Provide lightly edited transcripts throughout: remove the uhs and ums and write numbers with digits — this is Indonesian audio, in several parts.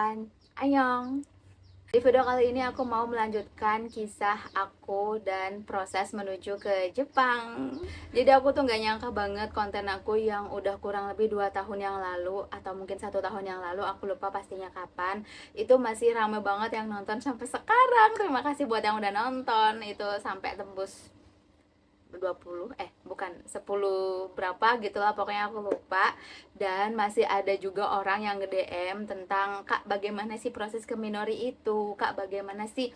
everyone, annyeong. Di video kali ini aku mau melanjutkan kisah aku dan proses menuju ke Jepang. Jadi aku tuh gak nyangka banget konten aku yang udah kurang lebih 2 tahun yang lalu, atau mungkin 1 tahun yang lalu, aku lupa pastinya kapan, itu masih rame banget yang nonton sampai sekarang. Terima kasih buat yang udah nonton, itu sampai tembus 20 bukan 10 berapa gitulah, pokoknya aku lupa. Dan masih ada juga orang yang nge-DM tentang, Kak bagaimana sih proses ke Minori itu, Kak bagaimana sih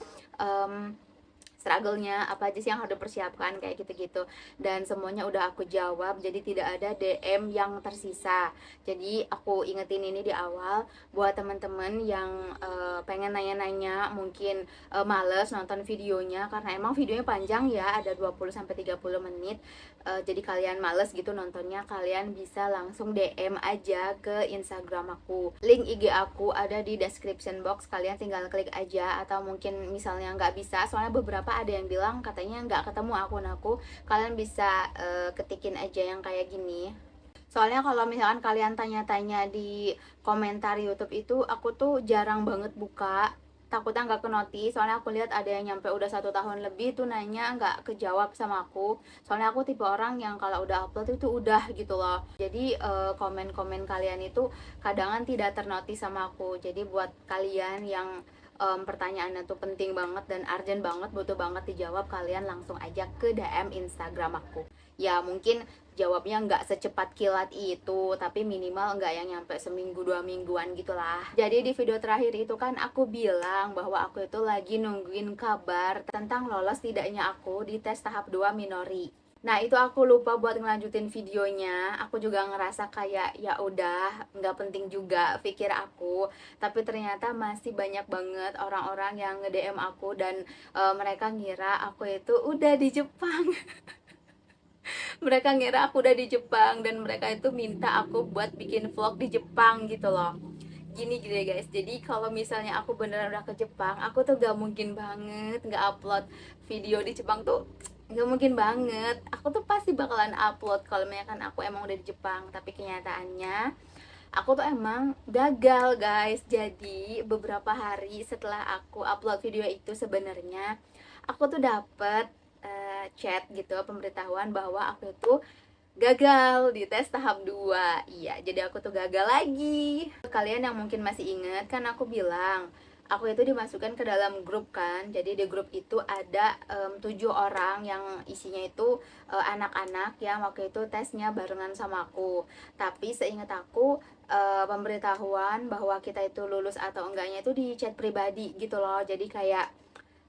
struggle-nya, apa aja sih yang harus dipersiapkan, kayak gitu-gitu. Dan semuanya udah aku jawab, jadi tidak ada DM yang tersisa. Jadi aku ingetin ini di awal buat teman-teman yang pengen nanya-nanya, mungkin males nonton videonya karena emang videonya panjang ya, ada 20-30 menit. Jadi kalian males gitu nontonnya, kalian bisa langsung DM aja ke Instagram aku. Link IG aku ada di description box, kalian tinggal klik aja. Atau mungkin misalnya nggak bisa, soalnya beberapa ada yang bilang katanya nggak ketemu akun aku, kalian bisa ketikin aja yang kayak gini. Soalnya kalau misalkan kalian tanya-tanya di komentar YouTube itu, aku tuh jarang banget buka, takutnya nggak ke notice. Soalnya aku lihat ada yang nyampe udah 1 tahun lebih tuh nanya nggak kejawab sama aku. Soalnya aku tipe orang yang kalau udah upload itu udah gitu loh. Jadi komen-komen kalian itu kadangan tidak ternotis sama aku. Jadi buat kalian yang pertanyaannya tuh penting banget dan urgent banget, butuh banget dijawab, kalian langsung aja ke DM Instagram aku. Ya mungkin jawabnya nggak secepat kilat itu, tapi minimal nggak yang nyampe seminggu 2 mingguan gitulah. Jadi di video terakhir itu kan aku bilang bahwa aku itu lagi nungguin kabar tentang lolos tidaknya aku di tes tahap 2 Minori. Nah itu aku lupa buat ngelanjutin videonya. Aku juga ngerasa kayak ya udah nggak penting juga, pikir aku. Tapi ternyata masih banyak banget orang-orang yang nge-DM aku dan mereka ngira aku itu udah di Jepang. Mereka ngira aku udah di Jepang dan mereka itu minta aku buat bikin vlog di Jepang gitu loh. Gini guys, jadi kalau misalnya aku beneran udah ke Jepang, aku tuh gak mungkin banget gak upload video di Jepang tuh, gak mungkin banget. Aku tuh pasti bakalan upload kalau misalkan aku emang udah di Jepang. Tapi kenyataannya aku tuh emang gagal guys. Jadi beberapa hari setelah aku upload video itu, sebenarnya aku tuh dapet chat gitu, pemberitahuan bahwa aku itu gagal di tes tahap 2. Iya, jadi aku tuh gagal lagi. Kalian yang mungkin masih ingat kan aku bilang aku itu dimasukkan ke dalam grup kan. Jadi di grup itu ada 7 orang yang isinya itu anak-anak yang waktu itu tesnya barengan sama aku. Tapi seingat aku pemberitahuan bahwa kita itu lulus atau enggaknya itu di chat pribadi gitu loh. Jadi kayak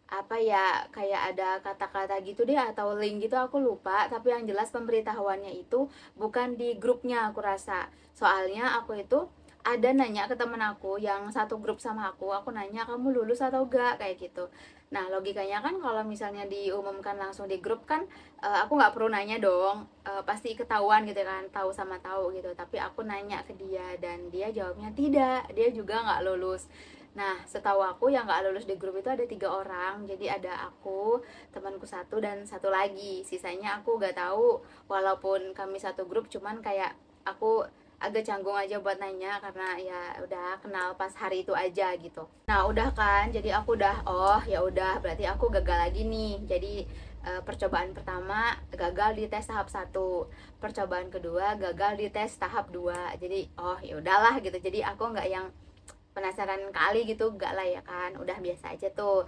apa ya, kayak ada kata-kata gitu deh atau link gitu, aku lupa. Tapi yang jelas pemberitahuannya itu bukan di grupnya aku rasa. Soalnya aku itu ada nanya ke temen aku yang satu grup sama aku nanya kamu lulus atau enggak, kayak gitu. Nah logikanya kan kalau misalnya diumumkan langsung di grup kan aku nggak perlu nanya dong, pasti ketahuan gitu kan, tahu sama tahu gitu. Tapi aku nanya ke dia dan dia jawabnya tidak, dia juga nggak lulus. Nah, setahu aku yang nggak lulus di grup itu ada 3 orang. Jadi ada aku, temanku satu, dan satu lagi. Sisanya aku nggak tahu. Walaupun kami satu grup, cuman kayak aku agak canggung aja buat nanya karena ya udah kenal pas hari itu aja gitu. Nah, udah kan. Jadi aku udah, oh ya udah, berarti aku gagal lagi nih. Jadi percobaan pertama gagal di tes tahap 1, percobaan kedua gagal di tes tahap 2. Jadi oh ya udahlah gitu. Jadi aku nggak yang penasaran kali gitu, enggak lah ya kan, udah biasa aja tuh.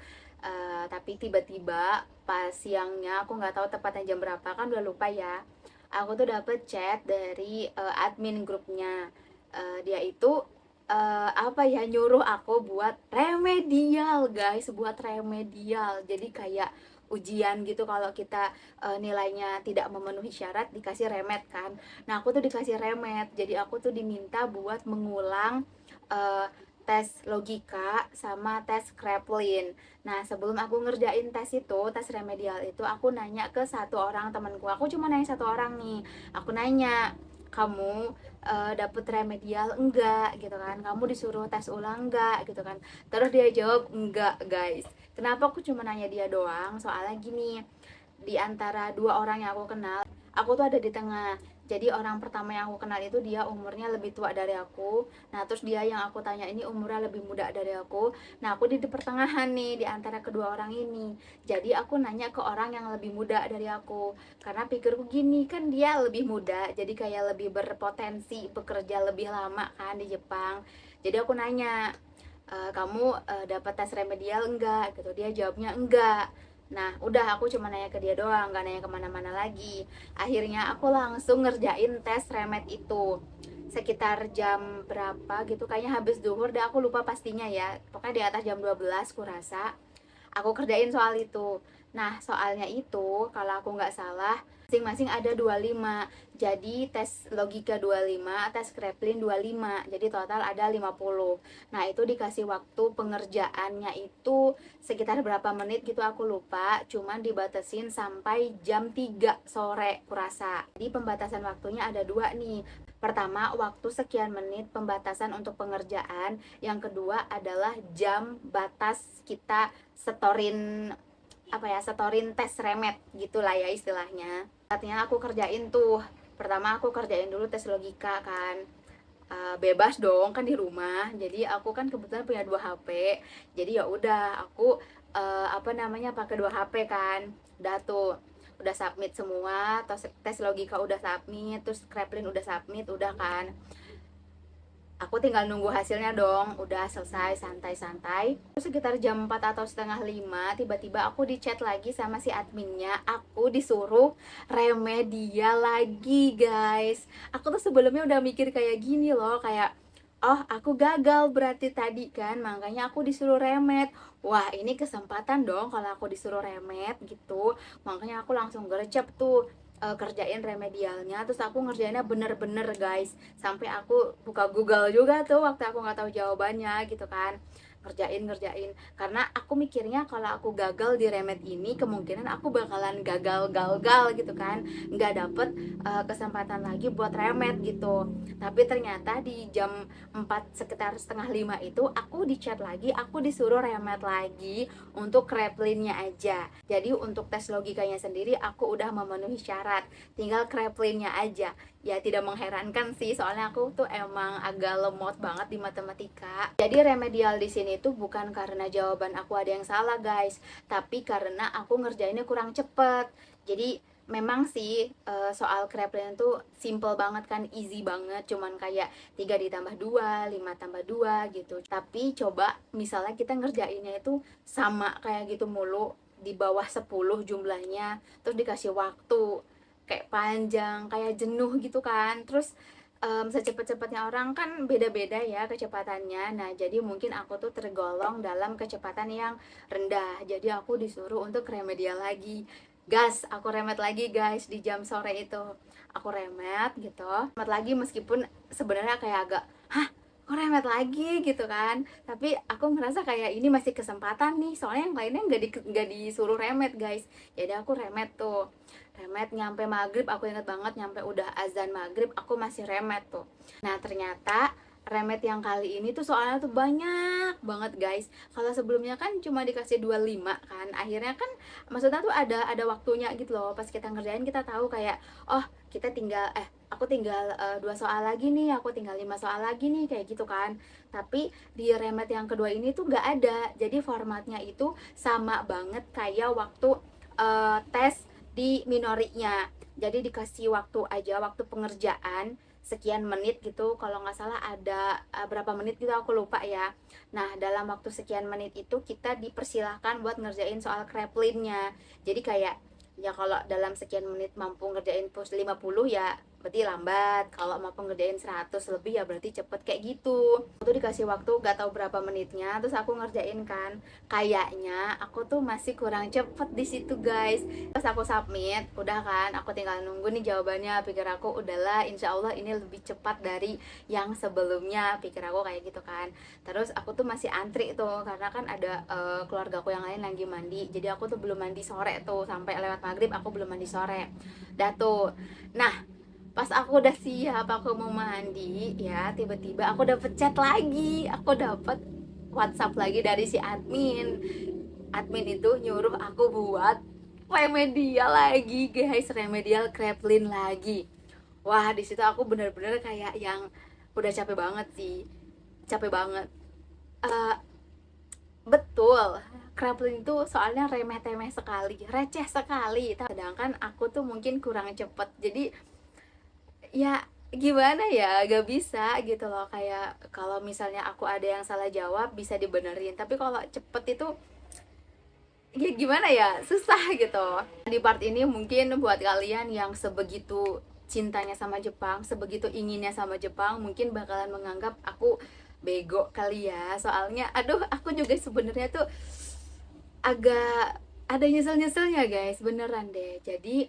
Tapi tiba-tiba pas siangnya, aku nggak tahu tepatnya jam berapa, kan udah lupa ya, aku tuh dapet chat dari admin grupnya. Dia itu apa ya, nyuruh aku buat remedial guys, buat remedial. Jadi kayak ujian gitu, kalau kita nilainya tidak memenuhi syarat dikasih remed kan. Nah aku tuh dikasih remed, jadi aku tuh diminta buat mengulang uh, tes logika sama tes Kraepelin. Nah sebelum aku ngerjain tes itu, tes remedial itu, aku nanya ke satu orang temanku. Aku cuma nanya satu orang nih. Aku nanya, kamu dapet remedial enggak gitu kan, kamu disuruh tes ulang enggak gitu kan. Terus dia jawab enggak guys. Kenapa aku cuma nanya dia doang? Soalnya gini, di antara 2 orang yang aku kenal, aku tuh ada di tengah. Jadi orang pertama yang aku kenal itu dia umurnya lebih tua dari aku. Nah terus dia yang aku tanya ini umurnya lebih muda dari aku. Nah aku di pertengahan nih di antara kedua orang ini. Jadi aku nanya ke orang yang lebih muda dari aku. Karena pikirku gini, kan dia lebih muda, jadi kayak lebih berpotensi bekerja lebih lama kan di Jepang. Jadi aku nanya, kamu dapat tes remedial enggak gitu. Dia jawabnya enggak. Nah udah aku cuma nanya ke dia doang, nggak nanya kemana-mana lagi. Akhirnya aku langsung ngerjain tes remed itu sekitar jam berapa gitu, kayaknya habis duhur deh, aku lupa pastinya ya, pokoknya di atas jam 12 kurasa aku kerjain soal itu. Nah soalnya itu kalau aku nggak salah masing-masing ada 25. Jadi tes logika 25, tes Kraepelin 25. Jadi total ada 50. Nah, itu dikasih waktu pengerjaannya itu sekitar berapa menit gitu aku lupa. Cuman dibatasin sampai jam 3 sore kurasa. Jadi pembatasan waktunya ada dua nih. Pertama, waktu sekian menit pembatasan untuk pengerjaan. Yang kedua adalah jam batas kita setorin setorin tes remet gitulah ya istilahnya. Artinya aku kerjain tuh, pertama aku kerjain dulu tes logika kan. Bebas dong kan di rumah, jadi aku kan kebetulan punya 2 HP, jadi ya udah aku pakai 2 HP kan. Udah tuh, udah submit semua, tes logika udah submit, terus Kraepelin udah submit, udah kan. Aku tinggal nunggu hasilnya dong. Udah selesai santai-santai. Terus sekitar jam 4 atau setengah 5 tiba-tiba aku di chat lagi sama si adminnya. Aku disuruh remedial lagi guys. Aku tuh sebelumnya udah mikir kayak gini loh, kayak oh aku gagal berarti tadi kan, makanya aku disuruh remed. Wah ini kesempatan dong kalau aku disuruh remed gitu. Makanya aku langsung gercep tuh kerjain remedialnya. Terus aku ngerjainnya bener-bener guys, sampai aku buka Google juga tuh waktu aku nggak tahu jawabannya gitu kan. Ngerjain karena aku mikirnya kalau aku gagal di remed ini kemungkinan aku bakalan gagal gitu kan, nggak dapet kesempatan lagi buat remed gitu. Tapi ternyata di jam 4 sekitar setengah 5 itu aku di chat lagi, aku disuruh remed lagi untuk Kraplinnya aja. Jadi untuk tes logikanya sendiri aku udah memenuhi syarat, tinggal Kraplinnya aja. Ya tidak mengherankan sih, soalnya aku tuh emang agak lemot banget di matematika. Jadi remedial di sini tuh bukan karena jawaban aku ada yang salah guys, tapi karena aku ngerjainnya kurang cepet. Jadi memang sih soal Kraepelin tuh simple banget kan, easy banget, cuman kayak 3 ditambah 2, 5 tambah 2 gitu. Tapi coba misalnya kita ngerjainnya itu sama kayak gitu mulu, di bawah 10 jumlahnya, terus dikasih waktu kayak panjang, kayak jenuh gitu kan. Terus secepat-cepatnya orang kan beda-beda ya kecepatannya. Nah jadi mungkin aku tuh tergolong dalam kecepatan yang rendah, jadi aku disuruh untuk remedial lagi. Gas, aku remet lagi guys di jam sore itu. Aku remet gitu, remet lagi meskipun sebenarnya kayak agak hah kok remet lagi gitu kan, tapi aku ngerasa kayak ini masih kesempatan nih, soalnya yang lainnya nggak disuruh remet guys. Jadi aku remet tuh, remet nyampe maghrib. Aku inget banget nyampe udah azan maghrib aku masih remet tuh. Nah ternyata remet yang kali ini tuh soalnya tuh banyak banget guys. Kalau sebelumnya kan cuma dikasih 25 kan, akhirnya kan maksudnya tuh ada waktunya gitu loh. Pas kita ngerjain kita tahu kayak oh kita tinggal aku tinggal 2 soal lagi nih, aku tinggal 5 soal lagi nih, kayak gitu kan. Tapi di remet yang kedua ini tuh nggak ada, jadi formatnya itu sama banget kayak waktu tes di minorinya. Jadi dikasih waktu aja, waktu pengerjaan sekian menit gitu, kalau nggak salah ada berapa menit gitu aku lupa ya. Nah dalam waktu sekian menit itu kita dipersilahkan buat ngerjain soal Kraplinnya. Jadi kayak ya kalau dalam sekian menit mampu ngerjain plus 50 ya berarti lambat, kalau mampu ngerjain 100 lebih ya berarti cepet, kayak gitu. Aku tuh dikasih waktu gak tahu berapa menitnya, terus aku ngerjain kan. Kayaknya aku tuh masih kurang cepet di situ guys. Pas aku submit udah kan, aku tinggal nunggu nih jawabannya. Pikir aku udahlah insya Allah ini lebih cepat dari yang sebelumnya, pikir aku kayak gitu kan. Terus aku tuh masih antri tuh karena kan ada keluarga aku yang lain lagi mandi, jadi aku tuh belum mandi sore tuh, sampai lewat maghrib aku belum mandi sore. Dah tuh, nah pas aku udah siap aku mau mandi ya, tiba-tiba aku dapet chat lagi, aku dapet WhatsApp lagi dari si admin. Admin itu nyuruh aku buat remedial lagi guys, remedial Kraepelin lagi. Wah, di situ aku bener-bener kayak yang udah capek banget sih, capek banget. Eh, betul, Kraplin itu soalnya remeh-temeh sekali, receh sekali. Sedangkan aku tuh mungkin kurang cepet, jadi ya gimana ya, gak bisa gitu loh. Kayak kalau misalnya aku ada yang salah jawab bisa dibenerin, tapi kalau cepet itu ya gimana ya, susah gitu. Di part ini mungkin buat kalian yang sebegitu cintanya sama Jepang, sebegitu inginnya sama Jepang, mungkin bakalan menganggap aku bego kali ya. Soalnya aduh, aku juga sebenarnya tuh agak ada nyesel-nyeselnya guys, beneran deh. Jadi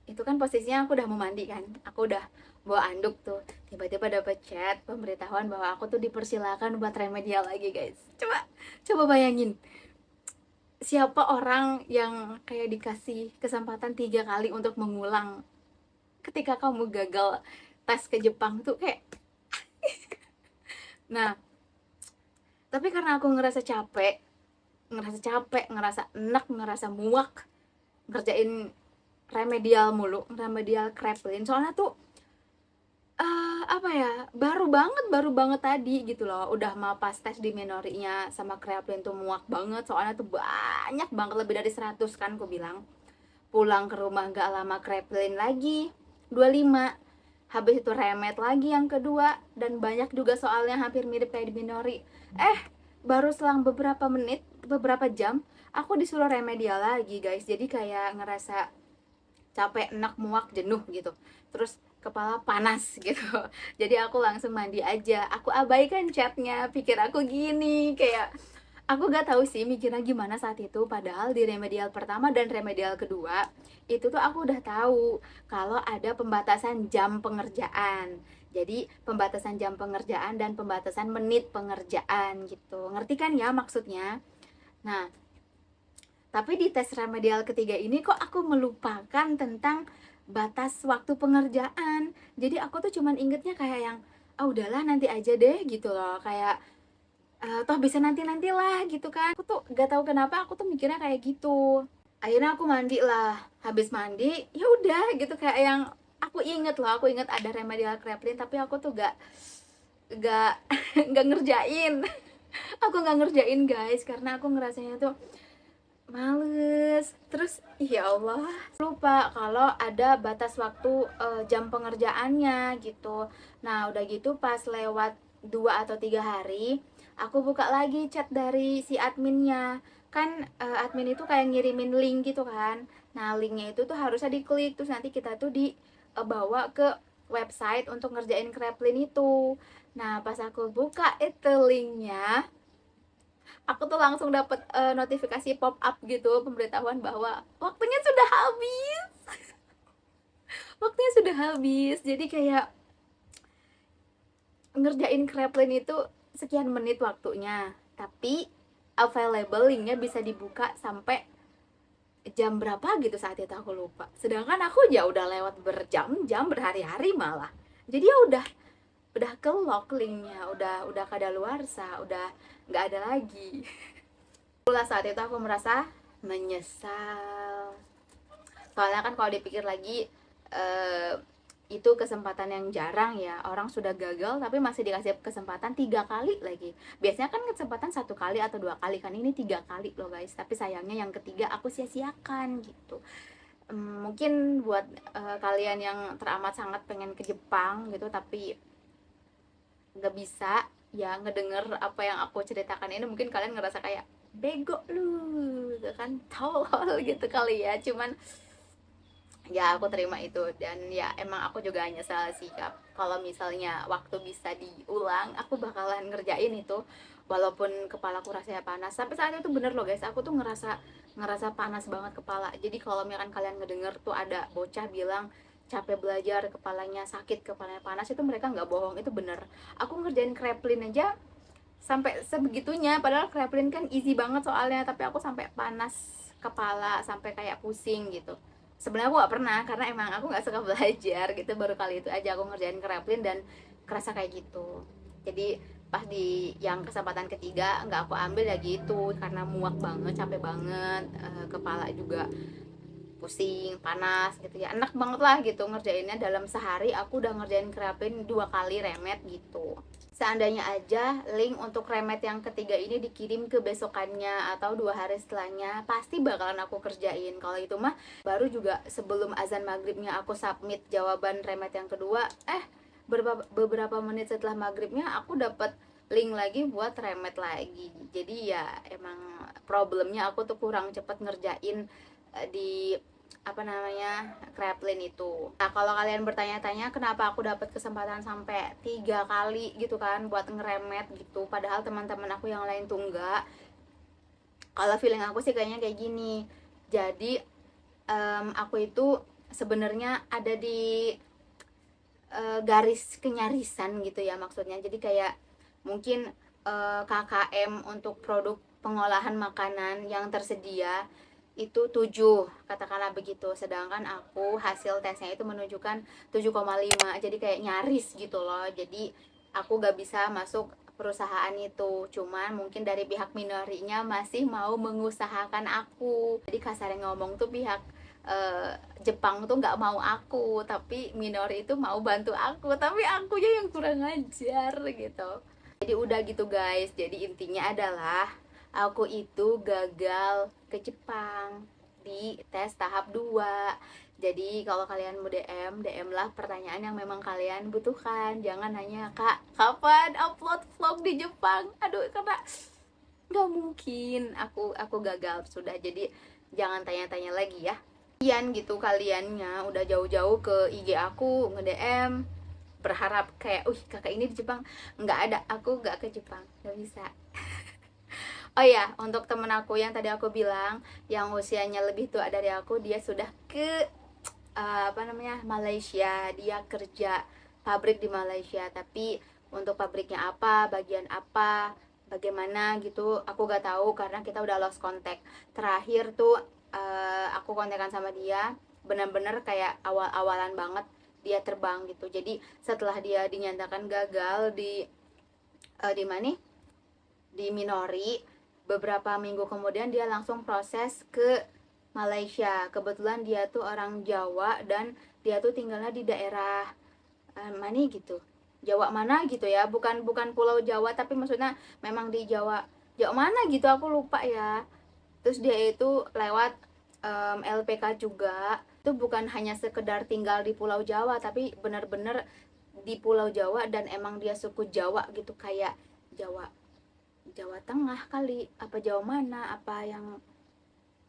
itu kan posisinya aku udah mau mandi kan, aku udah bawa anduk tuh, tiba-tiba dapet chat pemberitahuan bahwa aku tuh dipersilakan buat remedial lagi guys. Coba bayangin, siapa orang yang kayak dikasih kesempatan 3 kali untuk mengulang ketika kamu gagal tes ke Jepang tuh kayak. Nah, tapi karena aku ngerasa capek, ngerasa enak, ngerasa muak ngerjain remedial Kraplin. Soalnya tuh apa ya, baru banget tadi gitu loh, udah mau pas tes di minorinya sama Kraplin tuh muak banget. Soalnya tuh banyak banget, lebih dari 100 kan aku bilang. Pulang ke rumah gak lama Kraplin lagi 25, habis itu remed lagi yang kedua, dan banyak juga soalnya hampir mirip kayak di minori. Baru selang beberapa menit, beberapa jam, aku disuruh remedial lagi guys. Jadi kayak ngerasa capek, enak, muak, jenuh gitu, terus kepala panas gitu. Jadi aku langsung mandi aja, aku abaikan chatnya, pikir aku gini kayak, aku gak tahu sih mikirnya gimana saat itu. Padahal di remedial pertama dan remedial kedua itu tuh aku udah tahu kalau ada pembatasan jam pengerjaan. Jadi pembatasan jam pengerjaan dan pembatasan menit pengerjaan gitu, ngerti kan ya maksudnya. Nah, tapi di tes remedial ketiga ini kok aku melupakan tentang batas waktu pengerjaan. Jadi aku tuh cuman ingetnya kayak yang, ah udahlah nanti aja deh gitu loh. Kayak toh bisa nanti-nantilah gitu kan. Aku tuh gak tahu kenapa aku tuh mikirnya kayak gitu. Akhirnya aku mandi lah. Habis mandi, ya udah gitu, kayak yang aku inget loh, aku inget ada remedial Kraplin, tapi aku tuh gak gak ngerjain. Aku gak ngerjain guys, karena aku ngerasanya tuh males. Terus ya Allah, lupa kalau ada batas waktu jam pengerjaannya gitu. Nah udah gitu pas lewat 2 atau 3 hari, aku buka lagi chat dari si adminnya. Kan admin itu kayak ngirimin link gitu kan. Nah linknya itu tuh harusnya diklik, terus nanti kita tuh dibawa ke website untuk ngerjain Kraplin itu. Nah pas aku buka itu linknya, aku tuh langsung dapat notifikasi pop up gitu, pemberitahuan bahwa waktunya sudah habis. Waktunya sudah habis. Jadi kayak ngerjain Kraplin itu sekian menit waktunya, tapi available linknya bisa dibuka sampai jam berapa gitu saat itu aku lupa. Sedangkan aku ya udah lewat berjam-jam, berhari-hari malah. Jadi ya udah ke lock linknya, udah kadaluarsa, udah nggak ada lagi. Itulah saat itu aku merasa menyesal. Soalnya kan kalau dipikir lagi, itu kesempatan yang jarang ya. Orang sudah gagal tapi masih dikasih kesempatan 3 kali lagi. Biasanya kan kesempatan 1 kali atau 2 kali, kan ini 3 kali loh guys. Tapi sayangnya yang ketiga aku sia-siakan gitu. Mungkin buat kalian yang teramat sangat pengen ke Jepang gitu tapi nggak bisa ya ngedenger apa yang aku ceritakan ini, mungkin kalian ngerasa kayak bego lu gitu kan, tolol gitu kali ya. Cuman ya aku terima itu, dan ya emang aku juga nyesal sih Kak. Kalau misalnya waktu bisa diulang, aku bakalan ngerjain itu walaupun kepalaku rasanya panas. Sampai saat itu bener loh guys, aku tuh ngerasa ngerasa panas banget kepala. Jadi kalau misalkan kalian ngedenger tuh ada bocah bilang capek belajar, kepalanya sakit, kepalanya panas, itu mereka nggak bohong, itu bener. Aku ngerjain Kraplin aja sampai sebegitunya, padahal Kraplin kan easy banget soalnya, tapi aku sampai panas kepala, sampai kayak pusing gitu. Sebenarnya aku nggak pernah, karena emang aku nggak suka belajar gitu. Baru kali itu aja aku ngerjain Kraplin dan kerasa kayak gitu. Jadi pas di yang kesempatan ketiga nggak aku ambil ya gitu, karena muak banget, capek banget, kepala juga pusing, panas gitu ya. Enak banget lah gitu ngerjainnya, dalam sehari aku udah ngerjain kerapen 2 kali remet gitu. Seandainya aja link untuk remet yang ketiga ini dikirim ke besokannya atau 2 hari setelahnya, pasti bakalan aku kerjain. Kalau itu mah baru juga sebelum azan maghribnya aku submit jawaban remet yang kedua, beberapa menit setelah maghribnya aku dapat link lagi buat remet lagi. Jadi ya emang problemnya aku tuh kurang cepet ngerjain di apa namanya Kraplin itu. Nah kalau kalian bertanya-tanya kenapa aku dapat kesempatan sampai 3 kali gitu kan buat ngeremet gitu, padahal teman-teman aku yang lain tuh enggak. Kalau feeling aku sih kayaknya kayak gini. Jadi aku itu sebenarnya ada di garis kenyarisan gitu ya maksudnya. Jadi kayak mungkin KKM untuk produk pengolahan makanan yang tersedia itu 7, katakanlah begitu, sedangkan aku hasil tesnya itu menunjukkan 7,5, jadi kayak nyaris gitu loh. Jadi aku gak bisa masuk perusahaan itu, cuman mungkin dari pihak minorinya masih mau mengusahakan aku. Jadi kasarnya ngomong tuh pihak Jepang tuh nggak mau aku, tapi minori itu mau bantu aku, tapi akunya yang kurang ajar gitu. Jadi udah gitu guys, jadi intinya adalah aku itu gagal ke Jepang di tes tahap 2. Jadi kalau kalian mau DM lah pertanyaan yang memang kalian butuhkan. Jangan nanya, "Kak, kapan upload vlog di Jepang?" Aduh, karena nggak mungkin, aku gagal sudah. Jadi jangan tanya-tanya lagi ya. Kalian gitu, kaliannya udah jauh-jauh ke IG aku nge-DM berharap kayak, kakak ini di Jepang." Nggak ada, aku nggak ke Jepang, nggak bisa. Oh ya, untuk temen aku yang tadi aku bilang yang usianya lebih tua dari aku, dia sudah ke Malaysia. Dia kerja pabrik di Malaysia, tapi untuk pabriknya apa, bagian apa, bagaimana gitu aku gak tahu karena kita udah lost contact. Terakhir tuh aku kontekan sama dia benar-benar kayak awal-awalan banget dia terbang gitu. Jadi setelah dia dinyatakan gagal di mana, di Minori, beberapa minggu kemudian dia langsung proses ke Malaysia. Kebetulan dia tuh orang Jawa dan dia tuh tinggalnya di daerah mana gitu, Jawa mana gitu ya, bukan bukan Pulau Jawa, tapi maksudnya memang di Jawa, Jawa mana gitu aku lupa ya. Terus dia itu lewat LPK juga, itu bukan hanya sekedar tinggal di Pulau Jawa, tapi benar-benar di Pulau Jawa dan emang dia suku Jawa gitu, kayak Jawa Jawa Tengah kali, apa Jawa mana, apa yang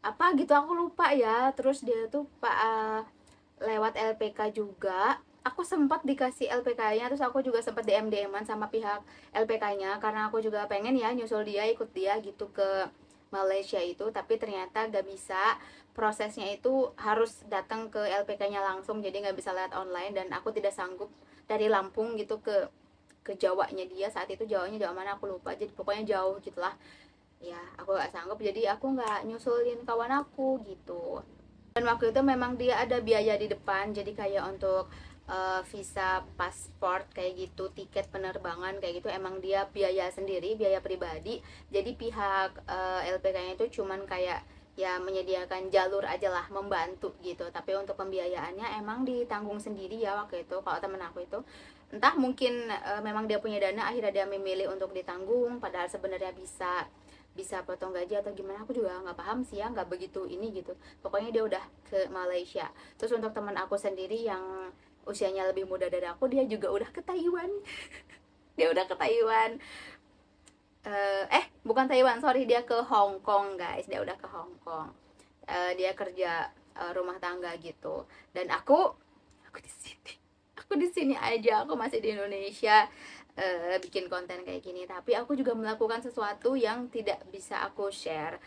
apa gitu aku lupa ya. Terus dia tuh lewat LPK juga, aku sempat dikasih LPK-nya, terus aku juga sempat DM-an sama pihak LPK-nya karena aku juga pengen ya nyusul dia, ikut dia gitu ke Malaysia itu, tapi ternyata gak bisa. Prosesnya itu harus datang ke LPK-nya langsung, jadi gak bisa lihat online, dan aku tidak sanggup dari Lampung gitu ke Jawanya dia. Saat itu Jawanya Jawa mana aku lupa, jadi pokoknya jauh gitulah ya. Aku gak sanggup, jadi aku gak nyusulin kawan aku gitu. Dan waktu itu memang dia ada biaya di depan, jadi kayak untuk visa, paspor kayak gitu, tiket penerbangan kayak gitu, emang dia biaya sendiri, biaya pribadi. Jadi pihak LPK-nya itu cuman kayak ya menyediakan jalur aja lah, membantu gitu, tapi untuk pembiayaannya emang ditanggung sendiri ya waktu itu. Kalau temen aku itu entah mungkin memang dia punya dana, akhirnya dia memilih untuk ditanggung, padahal sebenarnya bisa bisa potong gaji atau gimana, aku juga nggak paham sih ya, nggak begitu ini gitu. Pokoknya dia udah ke Malaysia. Terus untuk teman aku sendiri yang usianya lebih muda dari aku, dia juga udah ke Taiwan. Dia udah ke Taiwan, bukan Taiwan, sorry, dia ke Hong Kong guys, dia udah ke Hong Kong. Dia kerja rumah tangga gitu, dan aku di sini, aku di sini aja, aku masih di Indonesia bikin konten kayak gini. Tapi aku juga melakukan sesuatu yang tidak bisa aku share.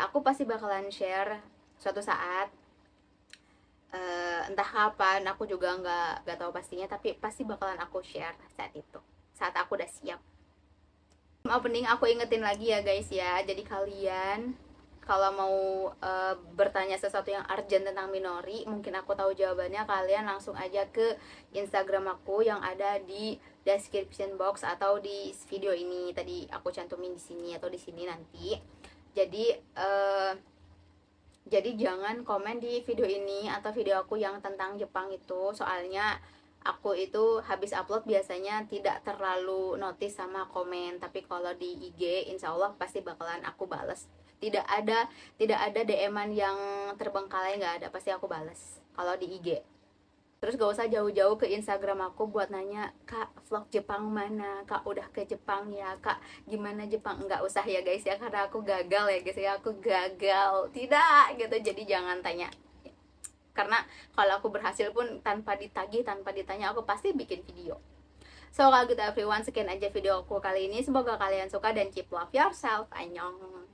Aku pasti bakalan share suatu saat, entah kapan, aku juga nggak tahu pastinya, tapi pasti bakalan aku share saat itu, saat aku udah siap. Opening aku ingetin lagi ya guys ya, jadi kalian kalau mau bertanya sesuatu yang urgent tentang Minori, mungkin aku tahu jawabannya, kalian langsung aja ke Instagram aku yang ada di description box atau di video ini tadi aku cantumin di sini atau di sini nanti. Jadi Jadi jangan komen di video ini atau video aku yang tentang Jepang itu, soalnya aku itu habis upload biasanya tidak terlalu notice sama komen, tapi kalau di IG insya Allah pasti bakalan aku bales. Tidak ada DM-an yang terbengkalai, nggak ada, pasti aku bales kalau di IG. Terus gak usah jauh-jauau ke Instagram aku buat nanya, kak vlog Jepang mana, kak udah ke Jepang ya, kak gimana Jepang. Nggak usah ya guys ya, karena aku gagal ya guys ya, aku gagal tidak gitu. Jadi jangan tanya, karena kalau aku berhasil pun tanpa ditagih, tanpa ditanya, aku pasti bikin video. So kalau gitu everyone, sekian aja video aku kali ini, semoga kalian suka dan keep love yourself. Annyeong.